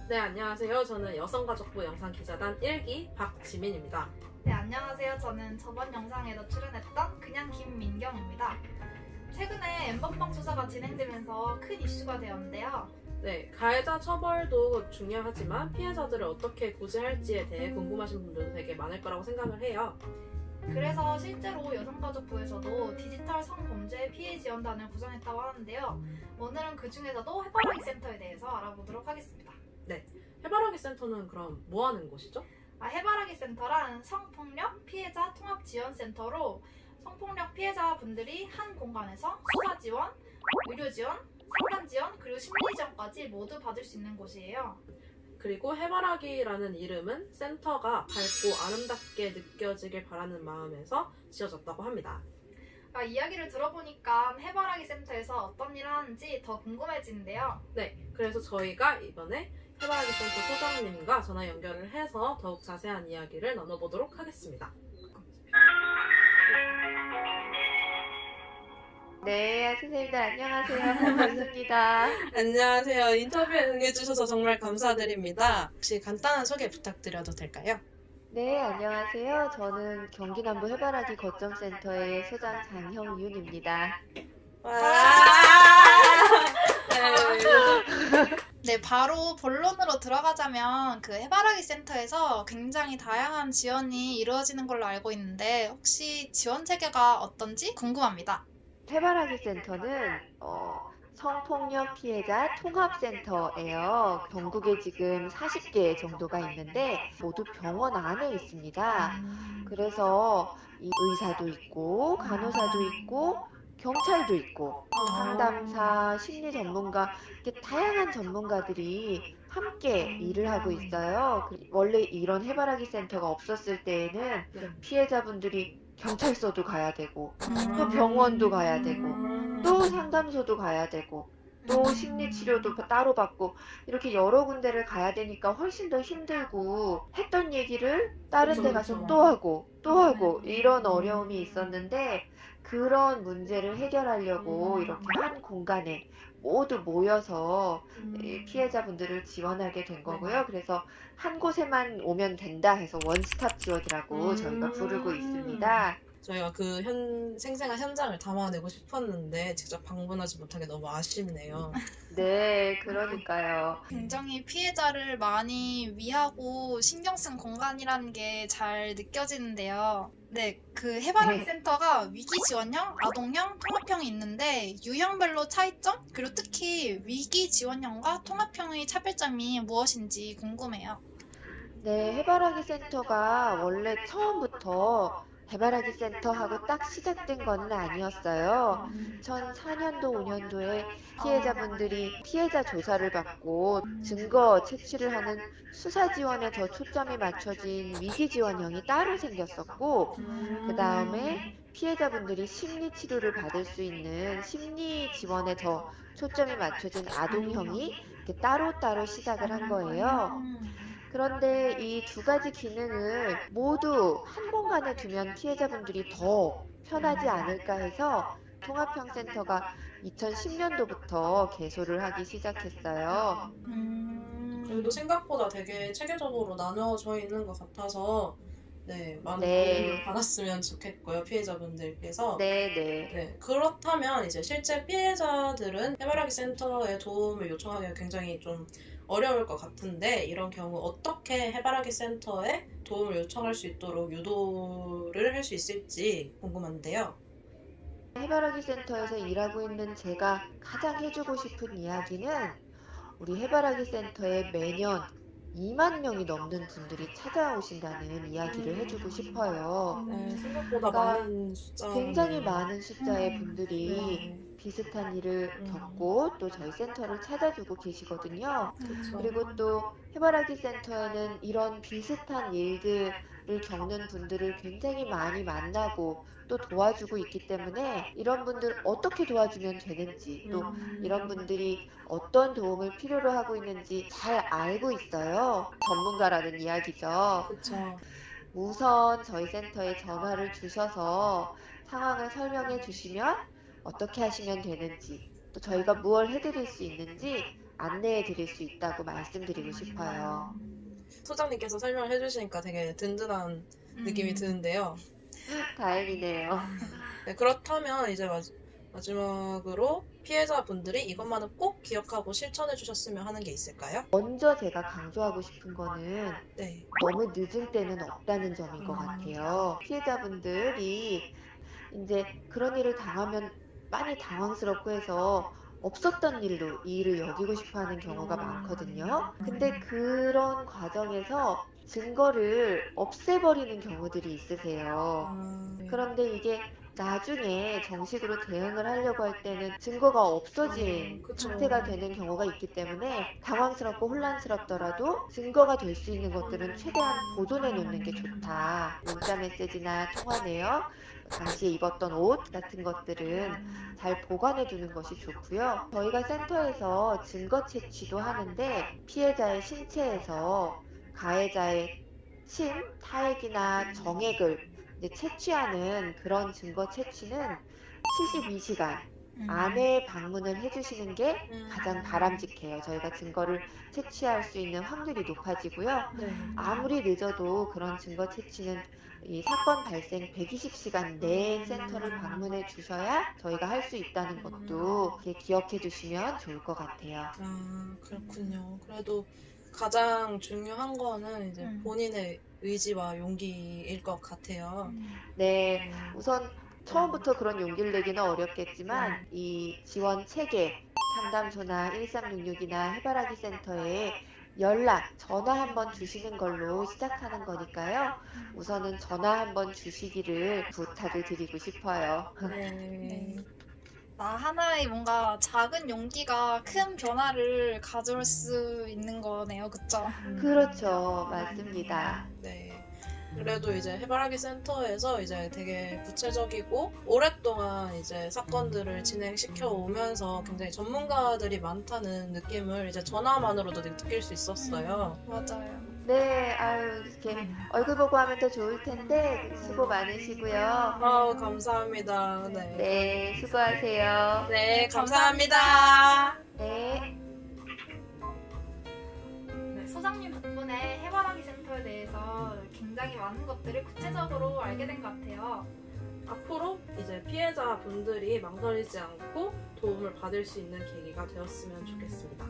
네, 안녕하세요. 저는 여성가족부 영상기자단 1기 박지민입니다. 네, 안녕하세요. 저는 저번 영상에도 출연했던 그냥 김민경입니다. 최근에 엠번방 수사가 진행되면서 큰 이슈가 되었는데요. 네, 가해자 처벌도 중요하지만 피해자들을 어떻게 구제할지에 대해 궁금하신 분들도 되게 많을 거라고 생각을 해요. 그래서 실제로 여성가족부에서도 디지털 성범죄 피해 지원단을 구성했다고 하는데요. 오늘은 그 중에서도 해바라기 센터에 대해서 알아보도록 하겠습니다. 네, 해바라기 센터는 그럼 뭐 하는 곳이죠? 해바라기 센터란 성폭력 피해자 통합지원센터로 성폭력 피해자분들이 한 공간에서 수사 지원, 의료 지원, 상담 지원, 그리고 심리 지원까지 모두 받을 수 있는 곳이에요. 그리고 해바라기라는 이름은 센터가 밝고 아름답게 느껴지길 바라는 마음에서 지어졌다고 합니다. 이야기를 들어보니까 해바라기 센터에서 어떤 일을 하는지 더 궁금해지는데요. 네, 그래서 저희가 이번에 해바라기 센터 소장님과 전화 연결을 해서 더욱 자세한 이야기를 나눠보도록 하겠습니다. 네, 선생님들 안녕하세요. 반갑습니다. 안녕하세요. 인터뷰에 응해주셔서 정말 감사드립니다. 혹시 간단한 소개 부탁드려도 될까요? 네, 안녕하세요. 저는 경기남부 해바라기 거점센터의 소장 장형윤입니다. 네, 바로 본론으로 들어가자면 그 해바라기 센터에서 굉장히 다양한 지원이 이루어지는 걸로 알고 있는데 혹시 지원 체계가 어떤지 궁금합니다. 해바라기 센터는 성폭력 피해자 통합센터예요. 전국에 지금 40개 정도가 있는데 모두 병원 안에 있습니다. 그래서 의사도 있고 간호사도 있고 경찰도 있고 상담사, 심리 전문가 이렇게 다양한 전문가들이 함께 일을 하고 있어요. 원래 이런 해바라기 센터가 없었을 때에는 피해자분들이 경찰서도 가야 되고 또 병원도 가야 되고 또 상담소도 가야 되고 또 심리치료도 따로 받고 이렇게 여러 군데를 가야 되니까 훨씬 더 힘들고 했던 얘기를 다른 데 가서 또 하고 이런 어려움이 있었는데 그런 문제를 해결하려고 이렇게 한 공간에 모두 모여서 피해자분들을 지원하게 된 거고요. 그래서 한 곳에만 오면 된다 해서 원스톱 지원이라고 저희가 부르고 있습니다. 저희가 그 생생한 현장을 담아내고 싶었는데 직접 방문하지 못하게 너무 아쉽네요. 네, 그러니까요. 굉장히 피해자를 많이 위하고 신경 쓴 공간이라는 게 잘 느껴지는데요. 네, 그 해바라기 센터가 위기 지원형, 아동형, 통합형이 있는데 유형별로 차이점, 그리고 특히 위기 지원형과 통합형의 차별점이 무엇인지 궁금해요. 네, 해바라기 센터가 원래 처음부터 해바라기 센터하고 딱 시작된 거는 아니었어요. 2004년도, 5년도에 피해자분들이 피해자 조사를 받고 증거 채취를 하는 수사 지원에 더 초점이 맞춰진 위기 지원형이 따로 생겼었고, 그 다음에 피해자분들이 심리 치료를 받을 수 있는 심리 지원에 더 초점이 맞춰진 아동형이 이렇게 따로따로 시작을 한 거예요. 그런데 이 두 가지 기능을 모두 한 공간에 두면 피해자분들이 더 편하지 않을까 해서 통합형 센터가 2010년도부터 개소를 하기 시작했어요. 그래도 생각보다 되게 체계적으로 나누어져 있는 것 같아서 많은 도움을 받았으면 좋겠고요, 피해자분들께서. 네. 그렇다면 이제 실제 피해자들은 해바라기 센터에 도움을 요청하기가 굉장히 좀 어려울 것 같은데 이런 경우 어떻게 해바라기 센터에 도움을 요청할 수 있도록 유도를 할 수 있을지 궁금한데요. 해바라기 센터에서 일하고 있는 제가 가장 해주고 싶은 이야기는 우리 해바라기 센터에 매년 2만 명이 넘는 분들이 찾아오신다는 이야기를 해주고 싶어요. 생각보다 많은 숫자. 굉장히 많은 숫자의 분들이 비슷한 일을 겪고 또 저희 센터를 찾아주고 계시거든요. 그리고 또 해바라기 센터에는 이런 비슷한 일들을 겪는 분들을 굉장히 많이 만나고 또 도와주고 있기 때문에 이런 분들 어떻게 도와주면 되는지 또 이런 분들이 어떤 도움을 필요로 하고 있는지 잘 알고 있어요. 전문가라는 이야기죠. 우선 저희 센터에 전화를 주셔서 상황을 설명해 주시면 어떻게 하시면 되는지 또 저희가 무엇을 해드릴 수 있는지 안내해 드릴 수 있다고 말씀드리고 싶어요. 소장님께서 설명을 해주시니까 되게 든든한 느낌이 드는데요. 다행이네요. 네, 그렇다면 이제 마지막으로 피해자분들이 이것만은 꼭 기억하고 실천해 주셨으면 하는 게 있을까요? 먼저 제가 강조하고 싶은 거는 네. 너무 늦은 때는 없다는 점인 것 같아요. 피해자분들이 이제 그런 일을 당하면 많이 당황스럽고 해서 없었던 일로 이 일을 여기고 싶어 하는 경우가 많거든요. 근데 그런 과정에서 증거를 없애버리는 경우들이 있으세요. 그런데 이게 나중에 정식으로 대응을 하려고 할 때는 증거가 없어진 그쵸. 상태가 되는 경우가 있기 때문에 당황스럽고 혼란스럽더라도 증거가 될 수 있는 것들은 최대한 보존해 놓는 게 좋다. 문자 메시지나 통화 내역, 당시에 입었던 옷 같은 것들은 잘 보관해 두는 것이 좋고요. 저희가 센터에서 증거 채취도 하는데 피해자의 신체에서 가해자의 침, 타액이나 정액을 이제 채취하는 그런 증거 채취는 72시간 안에 방문을 해주시는 게 가장 바람직해요. 저희가 증거를 채취할 수 있는 확률이 높아지고요. 네. 아무리 늦어도 그런 증거 채취는 이 사건 발생 120시간 내에 센터를 방문해 주셔야 저희가 할 수 있다는 것도 이렇게 기억해 두시면 좋을 것 같아요. 아, 그렇군요. 그래도 가장 중요한 거는 이제 본인의 의지와 용기일 것 같아요. 네, 우선 처음부터 그런 용기를 내기는 어렵겠지만 이 지원 체계, 상담소나 1366이나 해바라기 센터에 연락, 전화 한번 주시는 걸로 시작하는 거니까요. 우선은 전화 한번 주시기를 부탁을 드리고 싶어요. 네. 나 하나의 뭔가 작은 용기가 큰 변화를 가져올 수 있는 거네요, 그쵸? 그렇죠, 맞습니다. 네. 그래도 이제 해바라기 센터에서 이제 되게 구체적이고 오랫동안 이제 사건들을 진행시켜 오면서 굉장히 전문가들이 많다는 느낌을 이제 전화만으로도 느낄 수 있었어요. 맞아요. 네, 아유, 이렇게 얼굴 보고 하면 더 좋을 텐데 수고 많으시고요. 아우, 감사합니다. 네. 네, 수고하세요. 네, 감사합니다. 네. 네, 소장님 덕분에 해바라기 센터에 대해서 굉장히 많은 것들을 구체적으로 알게 된 것 같아요. 앞으로 이제 피해자분들이 망설이지 않고 도움을 받을 수 있는 계기가 되었으면 좋겠습니다.